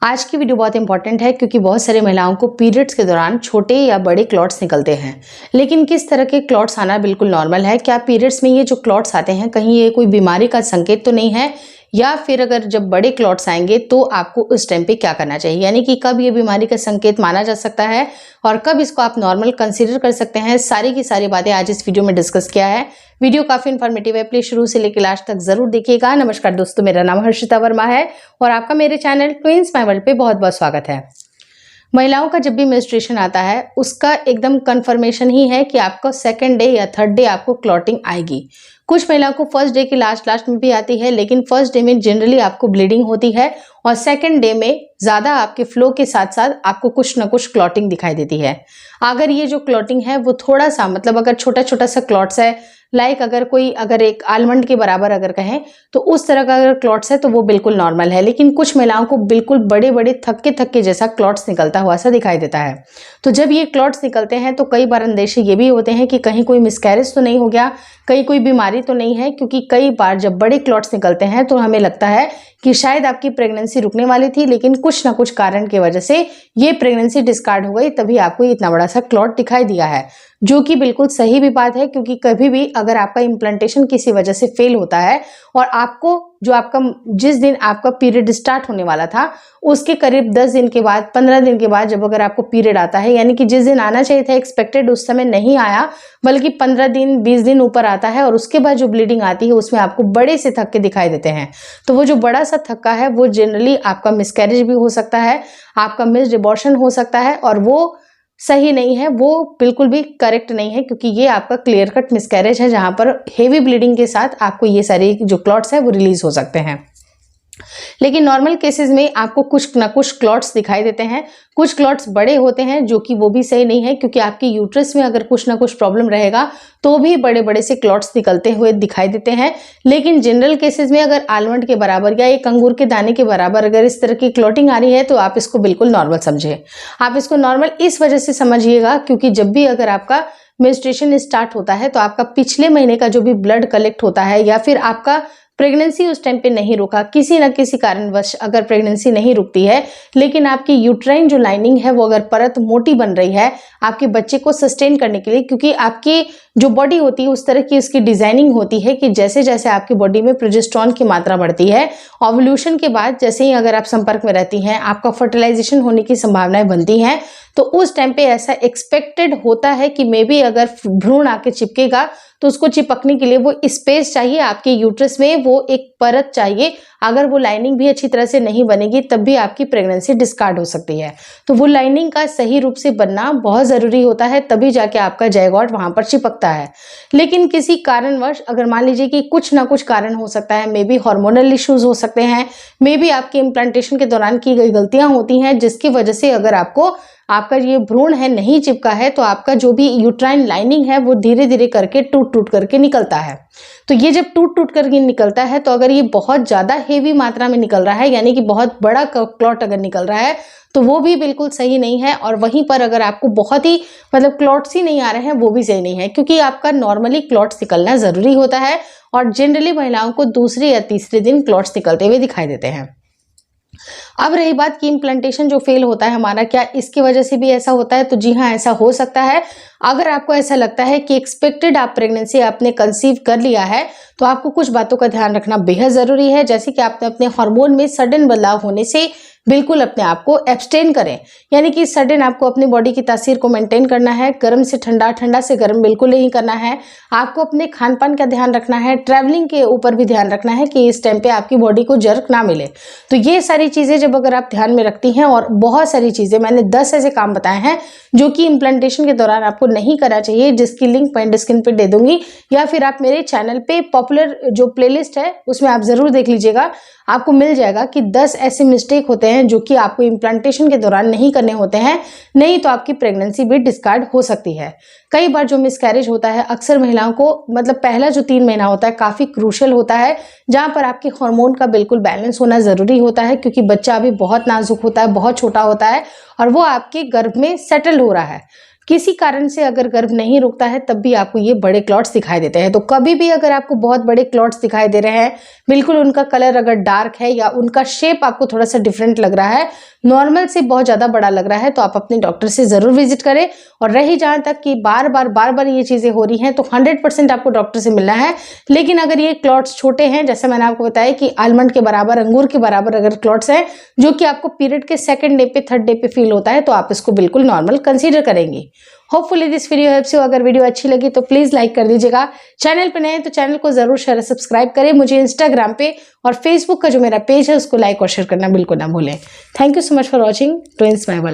आज की वीडियो बहुत इंपॉर्टेंट है क्योंकि बहुत सारी महिलाओं को पीरियड्स के दौरान छोटे या बड़े क्लॉट्स निकलते हैं। लेकिन किस तरह के क्लॉट्स आना बिल्कुल नॉर्मल है। क्या पीरियड्स में ये जो क्लॉट्स आते हैं कहीं ये कोई बीमारी का संकेत तो नहीं है, या फिर अगर जब बड़े क्लॉट्स आएंगे तो आपको उस टाइम पे क्या करना चाहिए, यानी कि कब ये बीमारी का संकेत माना जा सकता है और कब इसको आप नॉर्मल कंसीडर कर सकते हैं। सारी की सारी बातें आज इस वीडियो में डिस्कस किया है। वीडियो काफी इन्फॉर्मेटिव है, प्लीज शुरू से लेकर लास्ट तक जरूर देखिएगा। नमस्कार दोस्तों, मेरा नाम हर्षिता वर्मा है और आपका मेरे चैनल ट्विंस माय वर्ल्ड पे बहुत बहुत स्वागत है। महिलाओं का जब भी मेंस्ट्रुएशन आता है उसका एकदम कंफर्मेशन ही है कि आपको सेकंड डे या थर्ड डे आपको क्लॉटिंग आएगी। कुछ महिलाओं को फर्स्ट डे के लास्ट में भी आती है, लेकिन फर्स्ट डे में जनरली आपको ब्लीडिंग होती है और सेकंड डे में ज़्यादा आपके फ्लो के साथ साथ आपको कुछ ना कुछ क्लॉटिंग दिखाई देती है। अगर ये जो क्लॉटिंग है वो थोड़ा सा मतलब अगर छोटा छोटा सा क्लॉट्स है, लाइक अगर एक आलमंड के बराबर अगर कहें तो उस तरह का अगर क्लॉट्स है तो वो बिल्कुल नॉर्मल है। लेकिन कुछ महिलाओं को बिल्कुल बड़े बड़े थक्के जैसा क्लॉट्स निकलता हुआ सा दिखाई देता है। तो जब ये क्लॉट्स निकलते हैं तो कई बार अंदेशे ये भी होते हैं कि कहीं कोई मिसकैरेज तो नहीं हो गया, कहीं कोई बीमारी तो नहीं है, क्योंकि कई बार जब बड़े क्लॉट्स निकलते हैं तो हमें लगता है कि शायद आपकी प्रेगनेंसी रुकने वाली थी, लेकिन कुछ ना कुछ कारण की वजह से ये प्रेगनेंसी डिस्कार्ड हो गई, तभी आपको इतना बड़ा सा क्लॉट दिखाई दिया है। जो कि बिल्कुल सही भी बात है, क्योंकि कभी भी अगर आपका इम्प्लांटेशन किसी वजह से फेल होता है और आपको जिस दिन आपका पीरियड स्टार्ट होने वाला था उसके करीब 10 दिन के बाद 15 दिन के बाद जब अगर आपको पीरियड आता है, यानी कि जिस दिन आना चाहिए था एक्सपेक्टेड उस समय नहीं आया, बल्कि 15 दिन 20 दिन ऊपर आता है और उसके बाद जो ब्लीडिंग आती है उसमें आपको बड़े से थक्के दिखाई देते हैं। तो वो जो बड़ा सा थक्का है वो जनरली आपका मिसकैरेज भी हो सकता है, आपका मिस्ड अबॉर्शन हो सकता है और वो सही नहीं है, वो बिल्कुल भी करेक्ट नहीं है, क्योंकि ये आपका क्लियर कट मिसकैरेज है जहां पर हेवी ब्लीडिंग के साथ आपको ये सारे जो क्लॉट्स है वो रिलीज हो सकते हैं। लेकिन नॉर्मल केसेस में आपको कुछ ना कुछ क्लॉट्स दिखाई देते हैं। कुछ क्लॉट्स बड़े होते हैं जो कि वो भी सही नहीं है, क्योंकि आपकी यूट्रस में अगर कुछ ना कुछ प्रॉब्लम रहेगा तो भी बड़े बड़े से क्लॉट्स निकलते हुए दिखाई देते हैं। लेकिन जनरल केसेस में अगर आलमंड के बराबर या एक अंगूर के दाने के बराबर अगर इस तरह की क्लॉटिंग आ रही है तो आप इसको बिल्कुल नॉर्मल समझिए। आप इसको नॉर्मल इस वजह से समझिएगा क्योंकि जब भी अगर आपका मेंस्ट्रुएशन स्टार्ट होता है तो आपका पिछले महीने का जो भी ब्लड कलेक्ट होता है या फिर आपका प्रेगनेंसी उस टाइम पे नहीं रुका, किसी न किसी कारणवश अगर प्रेगनेंसी नहीं रुकती है, लेकिन आपकी यूट्राइन जो लाइनिंग है वो अगर परत मोटी बन रही है आपके बच्चे को सस्टेन करने के लिए, क्योंकि आपकी जो बॉडी होती है उस तरह की उसकी डिजाइनिंग होती है कि जैसे जैसे आपकी बॉडी में प्रोजेस्टेरोन की मात्रा बढ़ती है, ओव्यूलेशन के बाद जैसे ही अगर आप संपर्क में रहती हैं आपका फर्टिलाइजेशन होने की संभावनाएं बनती हैं, तो उस टाइम पे ऐसा एक्सपेक्टेड होता है कि मे बी अगर भ्रूण आके चिपकेगा तो उसको चिपकने के लिए वो स्पेस चाहिए, आपके यूट्रस में वो एक परत चाहिए। अगर वो लाइनिंग भी अच्छी तरह से नहीं बनेगी तब भी आपकी प्रेगनेंसी डिस्कार्ड हो सकती है। तो वो लाइनिंग का सही रूप से बनना बहुत जरूरी होता है, तभी जाके आपका जायगोट वहां पर चिपकता है। लेकिन किसी कारणवश अगर मान लीजिए कि कुछ ना कुछ कारण हो सकता है, मे बी हार्मोनल इश्यूज हो सकते हैं, मे बी आपके इम्प्लांटेशन के दौरान की गई गलतियां होती हैं जिसकी वजह से अगर आपका ये भ्रूण है नहीं चिपका है तो आपका जो भी यूट्राइन लाइनिंग है वो धीरे धीरे करके टूट करके निकलता है। तो ये जब टूट करके निकलता है तो अगर ये बहुत ज्यादा हेवी मात्रा में निकल रहा है, यानी कि बहुत बड़ा क्लॉट अगर निकल रहा है तो वो भी बिल्कुल सही नहीं है। और वहीं पर अगर आपको बहुत ही मतलब क्लॉट्स ही नहीं आ रहे हैं वो भी सही नहीं है, क्योंकि आपका नॉर्मली क्लॉट्स निकलना जरूरी होता है और जनरली महिलाओं को दूसरे या तीसरे दिन क्लॉट्स निकलते हुए दिखाई देते हैं। अब रही बात कि इम्प्लांटेशन जो फेल होता है हमारा, क्या इसकी वजह से भी ऐसा होता है? तो जी हाँ, ऐसा हो सकता है। अगर आपको ऐसा लगता है कि एक्सपेक्टेड आप प्रेगनेंसी आपने कंसीव कर लिया है तो आपको कुछ बातों का ध्यान रखना बेहद जरूरी है, जैसे कि आपने अपने हार्मोन में सडन बदलाव होने से बिल्कुल अपने आप को एब्सटेन करें, यानी कि सडन आपको अपनी बॉडी की तासीर को मेंटेन करना है, गर्म से ठंडा, ठंडा से गर्म बिल्कुल नहीं करना है। आपको अपने खान पान का ध्यान रखना है, ट्रैवलिंग के ऊपर भी ध्यान रखना है कि इस टाइम पे आपकी बॉडी को जर्क ना मिले। तो ये सारी चीजें जब अगर आप ध्यान में रखती हैं, और बहुत सारी चीजें मैंने 10 ऐसे काम बताए हैं जो कि इम्प्लांटेशन के दौरान आपको नहीं करना चाहिए, जिसकी लिंक मैं स्क्रीन पे दे दूंगी, या फिर आप मेरे चैनल पे पॉपुलर जो प्लेलिस्ट है उसमें आप जरूर देख लीजिएगा। आपको मिल जाएगा कि 10 ऐसे मिस्टेक होते हैं जो कि आपको इम्प्लांटेशन के दौरान नहीं करने होते हैं, नहीं तो आपकी प्रेगनेंसी भी डिस्कार्ड हो सकती है। कई बार जो मिसकैरेज होता है अक्सर महिलाओं को मतलब पहला जो 3 महीना होता है काफी क्रूशियल होता है, जहां पर आपके हार्मोन का बिल्कुल बैलेंस होना जरूरी होता है, क्योंकि बच्चा अभी बहुत नाजुक होता है, बहुत छोटा होता है और वो आपके गर्भ में सेटल हो रहा है। किसी कारण से अगर गर्भ नहीं रुकता है तब भी आपको ये बड़े क्लॉट्स दिखाई देते हैं। तो कभी भी अगर आपको बहुत बड़े क्लॉट्स दिखाई दे रहे हैं, बिल्कुल उनका कलर अगर डार्क है या उनका शेप आपको थोड़ा सा डिफरेंट लग रहा है, नॉर्मल से बहुत ज़्यादा बड़ा लग रहा है, तो आप अपने डॉक्टर से ज़रूर विजिट करें। और रही जहाँ तक कि बार बार ये चीज़ें हो रही हैं, तो 100% आपको डॉक्टर से मिलना है। लेकिन अगर ये क्लॉट्स छोटे हैं, जैसे मैंने आपको बताया कि आलमंड के बराबर, अंगूर के बराबर अगर क्लॉट्स हैं, जो कि आपको पीरियड के सेकंड डे पे, थर्ड डे पे फील होता है, तो आप इसको बिल्कुल नॉर्मल कंसीडर करेंगे। Hopefully this video helps you. अगर वीडियो अच्छी लगी तो प्लीज लाइक कर दीजिएगा। चैनल पे नए हैं तो चैनल को जरूर शेयर सब्सक्राइब करें। मुझे इंस्टाग्राम पे और फेसबुक का जो मेरा पेज है उसको लाइक और शेयर करना बिल्कुल ना भूलें। Thank you so much for watching twins my world.